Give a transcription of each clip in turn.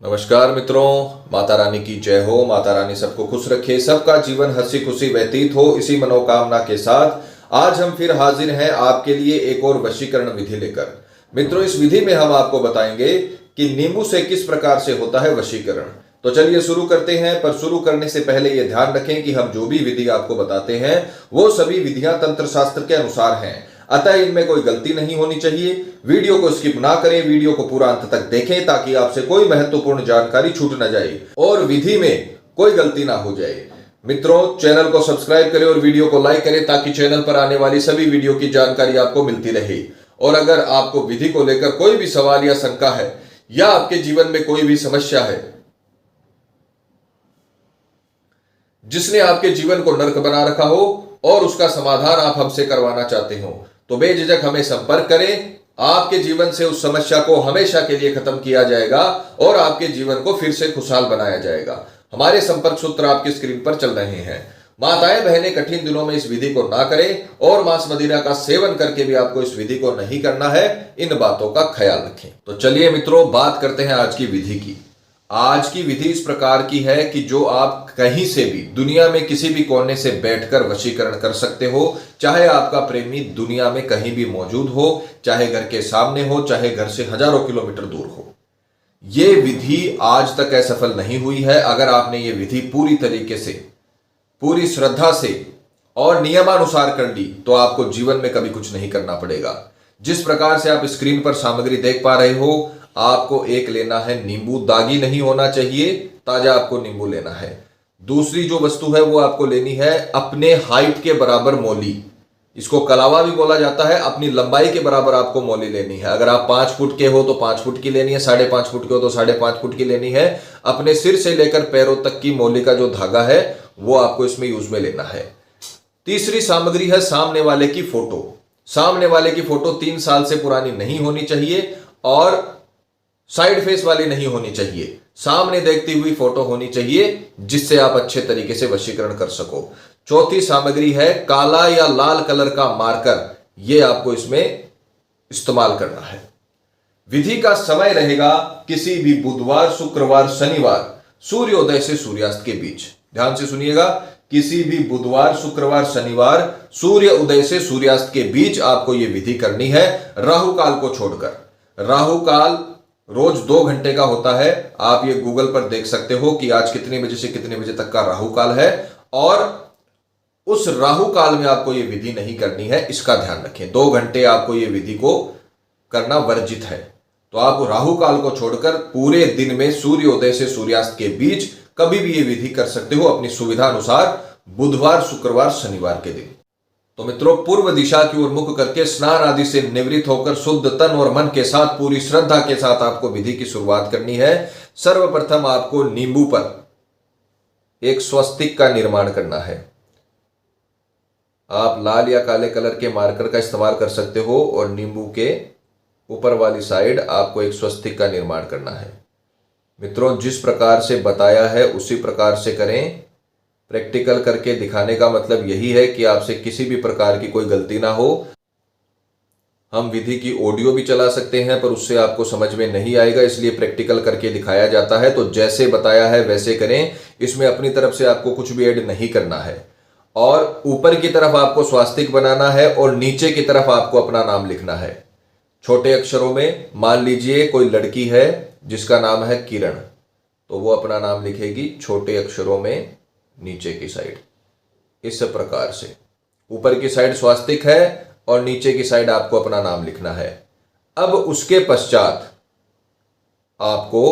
नमस्कार मित्रों, माता रानी की जय हो। माता रानी सबको खुश रखे, सबका जीवन हंसी खुशी व्यतीत हो, इसी मनोकामना के साथ आज हम फिर हाजिर हैं आपके लिए एक और वशीकरण विधि लेकर। मित्रों, इस विधि में हम आपको बताएंगे कि नींबू से किस प्रकार से होता है वशीकरण। तो चलिए शुरू करते हैं। पर शुरू करने से पहले यह ध्यान रखें कि हम जो भी विधि आपको बताते हैं वो सभी विधियां तंत्र शास्त्र के अनुसार हैं, अतः इनमें कोई गलती नहीं होनी चाहिए। वीडियो को स्किप ना करें, वीडियो को पूरा अंत तक देखें ताकि आपसे कोई महत्वपूर्ण जानकारी छूट न जाए और विधि में कोई गलती ना हो जाए। मित्रों, चैनल को सब्सक्राइब करें और वीडियो को लाइक करें ताकि चैनल पर आने वाली सभी वीडियो की जानकारी आपको मिलती रहे। और अगर आपको विधि को लेकर कोई भी सवाल या शंका है या आपके जीवन में कोई भी समस्या है जिसने आपके जीवन को नर्क बना रखा हो और उसका समाधान आप हमसे करवाना चाहते हो, तो बेझिझक हमें संपर्क करें। आपके जीवन से उस समस्या को हमेशा के लिए खत्म किया जाएगा और आपके जीवन को फिर से खुशहाल बनाया जाएगा। हमारे संपर्क सूत्र आपकी स्क्रीन पर चल रहे हैं। माताएं बहनें कठिन दिनों में इस विधि को ना करें और मांस मदिरा का सेवन करके भी आपको इस विधि को नहीं करना है। इन बातों का ख्याल रखें। तो चलिए मित्रों, बात करते हैं आज की विधि की। आज की विधि इस प्रकार की है कि जो आप कहीं से भी दुनिया में किसी भी कोने से बैठकर वशीकरण कर सकते हो। चाहे आपका प्रेमी दुनिया में कहीं भी मौजूद हो, चाहे घर के सामने हो, चाहे घर से हजारों किलोमीटर दूर हो। यह विधि आज तक असफल नहीं हुई है। अगर आपने ये विधि पूरी तरीके से, पूरी श्रद्धा से और नियमानुसार कर ली तो आपको जीवन में कभी कुछ नहीं करना पड़ेगा। जिस प्रकार से आप स्क्रीन पर सामग्री देख पा रहे हो, आपको एक लेना है नींबू, दागी नहीं होना चाहिए, ताजा आपको नींबू लेना है। दूसरी जो वस्तु है वो आपको लेनी है अपने हाइट के बराबर मौली, इसको कलावा भी बोला जाता है। अपनी लंबाई के बराबर आपको मौली लेनी है। अगर आप 5 फुट के हो तो 5 फुट की लेनी है, 5.5 फुट के हो तो 5.5 फुट की लेनी है। अपने सिर से लेकर पैरों तक की मौली का जो धागा है वो आपको इसमें यूज में लेना है। तीसरी सामग्री है सामने वाले की फोटो। सामने वाले की फोटो 3 साल से पुरानी नहीं होनी चाहिए और साइड फेस वाली नहीं होनी चाहिए। सामने देखती हुई फोटो होनी चाहिए जिससे आप अच्छे तरीके से वशीकरण कर सको। चौथी सामग्री है काला या लाल कलर का मार्कर। यह आपको इसमें इस्तेमाल करना है। विधि का समय रहेगा किसी भी बुधवार, शुक्रवार, शनिवार सूर्योदय से सूर्यास्त के बीच। ध्यान से सुनिएगा, किसी भी बुधवार, शुक्रवार, शनिवार सूर्य उदय से सूर्यास्त के बीच आपको यह विधि करनी है, राहु काल को छोड़कर। राहु काल रोज 2 घंटे का होता है। आप ये गूगल पर देख सकते हो कि आज कितने बजे से कितने बजे तक का राहु काल है और उस राहु काल में आपको ये विधि नहीं करनी है, इसका ध्यान रखें। 2 घंटे आपको ये विधि को करना वर्जित है। तो आप राहु काल को छोड़कर पूरे दिन में सूर्योदय से सूर्यास्त के बीच कभी भी ये विधि कर सकते हो अपनी सुविधा अनुसार, बुधवार, शुक्रवार, शनिवार के दिन। तो मित्रों, पूर्व दिशा की ओर मुख करके स्नान आदि से निवृत्त होकर शुद्ध तन और मन के साथ पूरी श्रद्धा के साथ आपको विधि की शुरुआत करनी है। सर्वप्रथम आपको नींबू पर एक स्वस्तिक का निर्माण करना है। आप लाल या काले कलर के मार्कर का इस्तेमाल कर सकते हो और नींबू के ऊपर वाली साइड आपको एक स्वस्तिक का निर्माण करना है। मित्रों, जिस प्रकार से बताया है उसी प्रकार से करें। प्रैक्टिकल करके दिखाने का मतलब यही है कि आपसे किसी भी प्रकार की कोई गलती ना हो। हम विधि की ऑडियो भी चला सकते हैं पर उससे आपको समझ में नहीं आएगा, इसलिए प्रैक्टिकल करके दिखाया जाता है। तो जैसे बताया है वैसे करें। इसमें अपनी तरफ से आपको कुछ भी ऐड नहीं करना है। और ऊपर की तरफ आपको स्वास्तिक बनाना है और नीचे की तरफ आपको अपना नाम लिखना है छोटे अक्षरों में। मान लीजिए कोई लड़की है जिसका नाम है किरण, तो वो अपना नाम लिखेगी छोटे अक्षरों में नीचे की साइड, इस प्रकार से। ऊपर की साइड स्वास्तिक है और नीचे की साइड आपको अपना नाम लिखना है। अब उसके पश्चात आपको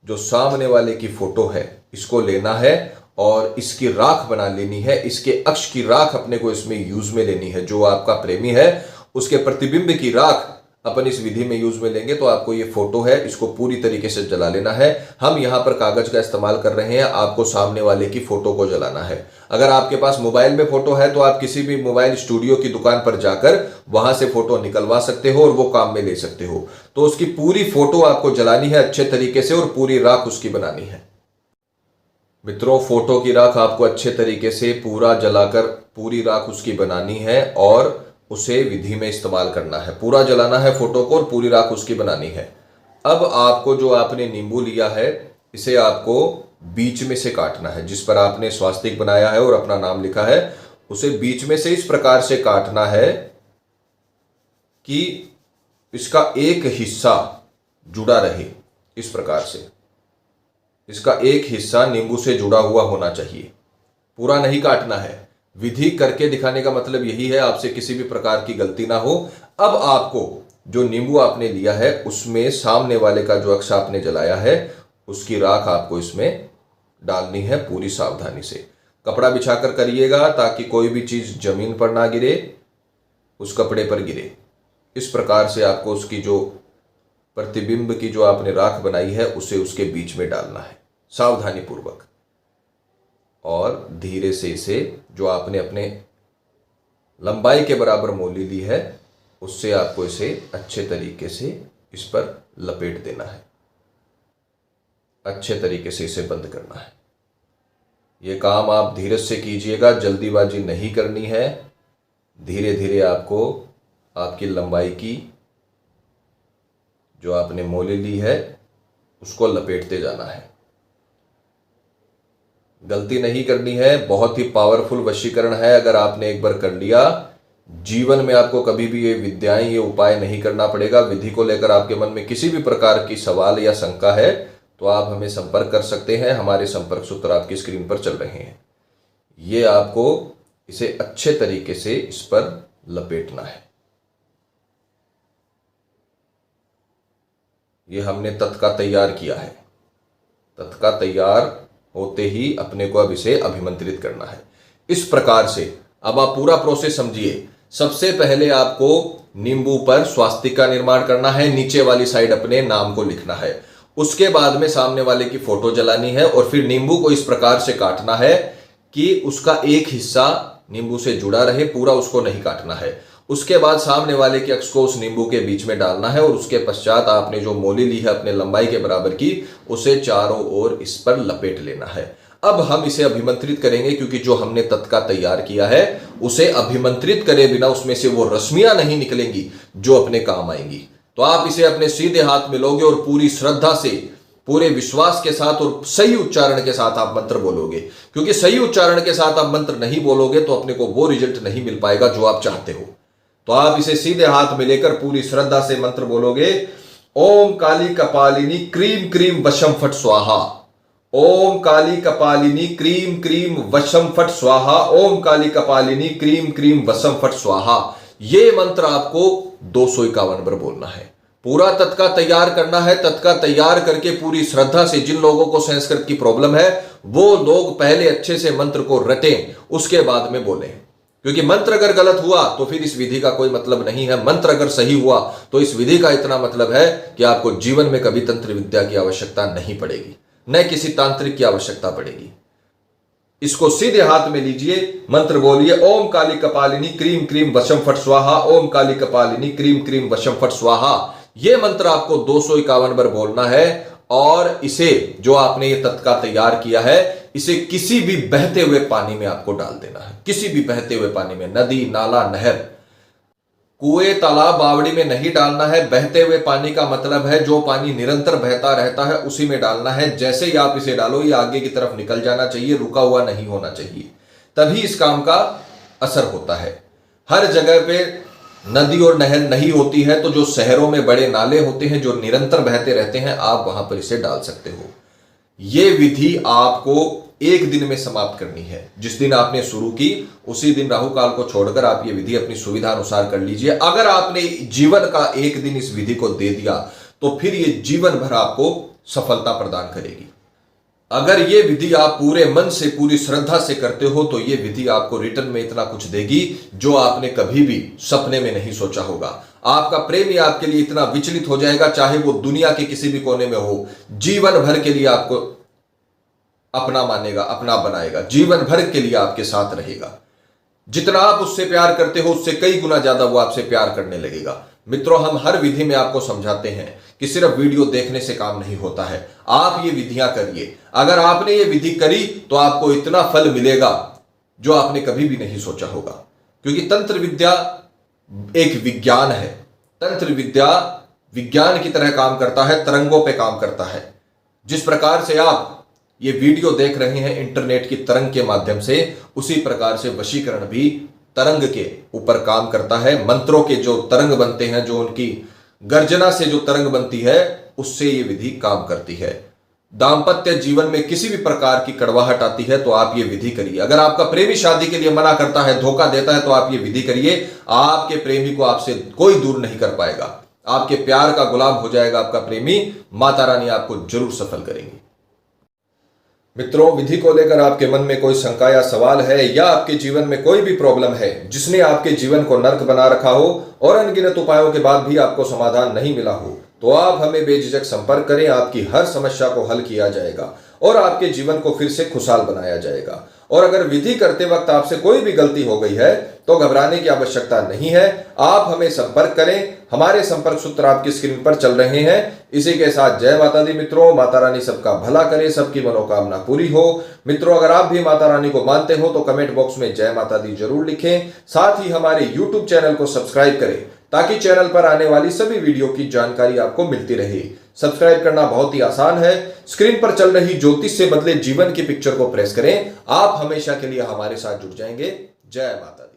जो सामने वाले की फोटो है इसको लेना है और इसकी राख बना लेनी है। इसके अक्ष की राख अपने को इसमें यूज में लेनी है। जो आपका प्रेमी है उसके प्रतिबिंब की राख अपन इस विधि में यूज में लेंगे। तो आपको ये फोटो है, इसको पूरी तरीके से जला लेना है। हम यहां पर कागज का इस्तेमाल कर रहे हैं, आपको सामने वाले की फोटो को जलाना है। अगर आपके पास मोबाइल में फोटो है तो आप किसी भी मोबाइल स्टूडियो की दुकान पर जाकर वहां से फोटो निकलवा सकते हो और वो काम में ले सकते हो। तो उसकी पूरी फोटो आपको जलानी है अच्छे तरीके से और पूरी राख उसकी बनानी है। मित्रों, फोटो की राख आपको अच्छे तरीके से पूरा जलाकर पूरी राख उसकी बनानी है और उसे विधि में इस्तेमाल करना है। पूरा जलाना है फोटो को और पूरी राख उसकी बनानी है। अब आपको जो आपने नींबू लिया है इसे आपको बीच में से काटना है। जिस पर आपने स्वास्तिक बनाया है और अपना नाम लिखा है उसे बीच में से इस प्रकार से काटना है कि इसका एक हिस्सा जुड़ा रहे। इस प्रकार से इसका एक हिस्सा नींबू से जुड़ा हुआ होना चाहिए, पूरा नहीं काटना है। विधि करके दिखाने का मतलब यही है आपसे किसी भी प्रकार की गलती ना हो। अब आपको जो नींबू आपने लिया है उसमें सामने वाले का जो अक्ष आपने जलाया है उसकी राख आपको इसमें डालनी है पूरी सावधानी से। कपड़ा बिछाकर करिएगा ताकि कोई भी चीज जमीन पर ना गिरे, उस कपड़े पर गिरे। इस प्रकार से आपको उसकी जो प्रतिबिंब की जो आपने राख बनाई है उसे उसके बीच में डालना है सावधानी पूर्वक, और धीरे से इसे जो आपने अपने लंबाई के बराबर मोली ली है उससे आपको इसे अच्छे तरीके से इस पर लपेट देना है, अच्छे तरीके से इसे बंद करना है। यह काम आप धीरज से कीजिएगा, जल्दीबाजी नहीं करनी है। धीरे धीरे आपको आपकी लंबाई की जो आपने मोली ली है उसको लपेटते जाना है। गलती नहीं करनी है, बहुत ही पावरफुल वशीकरण है। अगर आपने एक बार कर लिया, जीवन में आपको कभी भी ये विद्याएं, ये उपाय नहीं करना पड़ेगा। विधि को लेकर आपके मन में किसी भी प्रकार की सवाल या शंका है तो आप हमें संपर्क कर सकते हैं। हमारे संपर्क सूत्र आपकी स्क्रीन पर चल रहे हैं। ये आपको इसे अच्छे तरीके से इस पर लपेटना है। ये हमने तत्का तैयार किया है। तत्का तैयार होते ही अपने को अब इसे अभिमंत्रित करना है। इस प्रकार से अब आप पूरा प्रोसेस समझिए। सबसे पहले आपको नींबू पर स्वास्तिक का निर्माण करना है, नीचे वाली साइड अपने नाम को लिखना है। उसके बाद में सामने वाले की फोटो जलानी है और फिर नींबू को इस प्रकार से काटना है कि उसका एक हिस्सा नींबू से जुड़ा रहे, पूरा उसको नहीं काटना है। उसके बाद सामने वाले के अक्ष को उस नींबू के बीच में डालना है और उसके पश्चात आपने जो मोली ली है अपने लंबाई के बराबर की उसे चारों ओर इस पर लपेट लेना है। अब हम इसे अभिमंत्रित करेंगे क्योंकि जो हमने तत्का तैयार किया है उसे अभिमंत्रित करे बिना उसमें से वो रश्मियां नहीं निकलेंगी जो अपने काम आएंगी। तो आप इसे अपने सीधे हाथ में लोगे और पूरी श्रद्धा से, पूरे विश्वास के साथ और सही उच्चारण के साथ आप मंत्र बोलोगे। क्योंकि सही उच्चारण के साथ आप मंत्र नहीं बोलोगे तो अपने को वो रिजल्ट नहीं मिल पाएगा जो आप चाहते हो। तो आप इसे सीधे हाथ में लेकर पूरी श्रद्धा से मंत्र बोलोगे। ओम काली कपालिनी क्रीम क्रीम वशम फट स्वाहा। ओम काली कपालिनी क्रीम क्रीम वशम फट स्वाहा। ओम काली कपालिनी क्रीम क्रीम वशम फट स्वाहा। ये मंत्र आपको 251 बार बोलना है। पूरा तत्का तैयार करना है। तत्का तैयार करके पूरी श्रद्धा से, जिन लोगों को संस्कृत की प्रॉब्लम है वो लोग पहले अच्छे से मंत्र को रटें, उसके बाद में बोलें। क्योंकि मंत्र अगर गलत हुआ तो फिर इस विधि का कोई मतलब नहीं है। मंत्र अगर सही हुआ तो इस विधि का इतना मतलब है कि आपको जीवन में कभी तंत्र विद्या की आवश्यकता नहीं पड़ेगी, न किसी तांत्रिक की आवश्यकता पड़ेगी। इसको सीधे हाथ में लीजिए, मंत्र बोलिए ओम काली कपालिनी क्रीम क्रीम वशम फट स्वाहा। ओम काली कपालिनी क्रीम क्रीम वशम फट स्वाहा। यह मंत्र आपको 251 बार बोलना है और इसे जो आपने ये तत्का तैयार किया है इसे किसी भी बहते हुए पानी में आपको डाल देना है। किसी भी बहते हुए पानी में, नदी, नाला, नहर, कुएं, तालाब, बावड़ी में नहीं डालना है। बहते हुए पानी का मतलब है जो पानी निरंतर बहता रहता है उसी में डालना है। जैसे ही आप इसे डालो ये आगे की तरफ निकल जाना चाहिए, रुका हुआ नहीं होना चाहिए, तभी इस काम का असर होता है। हर जगह पे नदी और नहर नहीं होती है तो जो शहरों में बड़े नाले होते हैं जो निरंतर बहते रहते हैं, आप वहां पर इसे डाल सकते हो। यह विधि आपको एक दिन में समाप्त करनी है। जिस दिन आपने शुरू की उसी दिन राहु काल को छोड़कर आप ये विधि अपनी सुविधा अनुसार कर लीजिए। अगर आपने जीवन का एक दिन इस विधि को दे दिया तो फिर ये जीवन भर आपको सफलता प्रदान करेगी। अगर ये विधि आप पूरे मन से, पूरी श्रद्धा से करते हो तो ये विधि आपको रिटर्न में इतना कुछ देगी जो आपने कभी भी सपने में नहीं सोचा होगा। आपका प्रेमी आपके लिए इतना विचलित हो जाएगा, चाहे वो दुनिया के किसी भी कोने में हो, जीवन भर के लिए आपको अपना मानेगा, अपना बनाएगा, जीवन भर के लिए आपके साथ रहेगा। जितना आप उससे प्यार करते हो उससे कई गुना ज्यादा वो आपसे प्यार करने लगेगा। मित्रों, हम हर विधि में आपको समझाते हैं कि सिर्फ वीडियो देखने से काम नहीं होता है। आप ये विधियां करिए। अगर आपने ये विधि करी तो आपको इतना फल मिलेगा जो आपने कभी भी नहीं सोचा होगा। क्योंकि तंत्र विद्या एक विज्ञान है। तंत्र विद्या विज्ञान की तरह काम करता है, तरंगों पे काम करता है। जिस प्रकार से आप ये वीडियो देख रहे हैं इंटरनेट की तरंग के माध्यम से, उसी प्रकार से वशीकरण भी तरंग के ऊपर काम करता है। मंत्रों के जो तरंग बनते हैं, जो उनकी गर्जना से जो तरंग बनती है, उससे ये विधि काम करती है। दाम्पत्य जीवन में किसी भी प्रकार की कड़वाहट आती है तो आप ये विधि करिए। अगर आपका प्रेमी शादी के लिए मना करता है, धोखा देता है, तो आप ये विधि करिए। आपके प्रेमी को आपसे कोई दूर नहीं कर पाएगा। आपके प्यार का गुलाम हो जाएगा आपका प्रेमी। माता रानी आपको जरूर सफल करेंगी। मित्रों, विधि को लेकर आपके मन में कोई शंका या सवाल है, या आपके जीवन में कोई भी प्रॉब्लम है जिसने आपके जीवन को नर्क बना रखा हो और अनगिनत उपायों के बाद भी आपको समाधान नहीं मिला हो, तो आप हमें बेझिझक संपर्क करें। आपकी हर समस्या को हल किया जाएगा और आपके जीवन को फिर से खुशहाल बनाया जाएगा। और अगर विधि करते वक्त आपसे कोई भी गलती हो गई है तो घबराने की आवश्यकता नहीं है। आप हमें संपर्क करें। हमारे संपर्क सूत्र आपकी स्क्रीन पर चल रहे हैं। इसी के साथ जय माता दी मित्रों। माता रानी सबका भला करे, सबकी मनोकामना पूरी हो। मित्रों, अगर आप भी माता रानी को मानते हो तो कमेंट बॉक्स में जय माता दी जरूर लिखें। साथ ही हमारे यूट्यूब चैनल को सब्सक्राइब करें ताकि चैनल पर आने वाली सभी वीडियो की जानकारी आपको मिलती रहे। सब्सक्राइब करना बहुत ही आसान है। स्क्रीन पर चल रही ज्योतिष से बदले जीवन की पिक्चर को प्रेस करें। आप हमेशा के लिए हमारे साथ जुड़ जाएंगे। जय माता दी।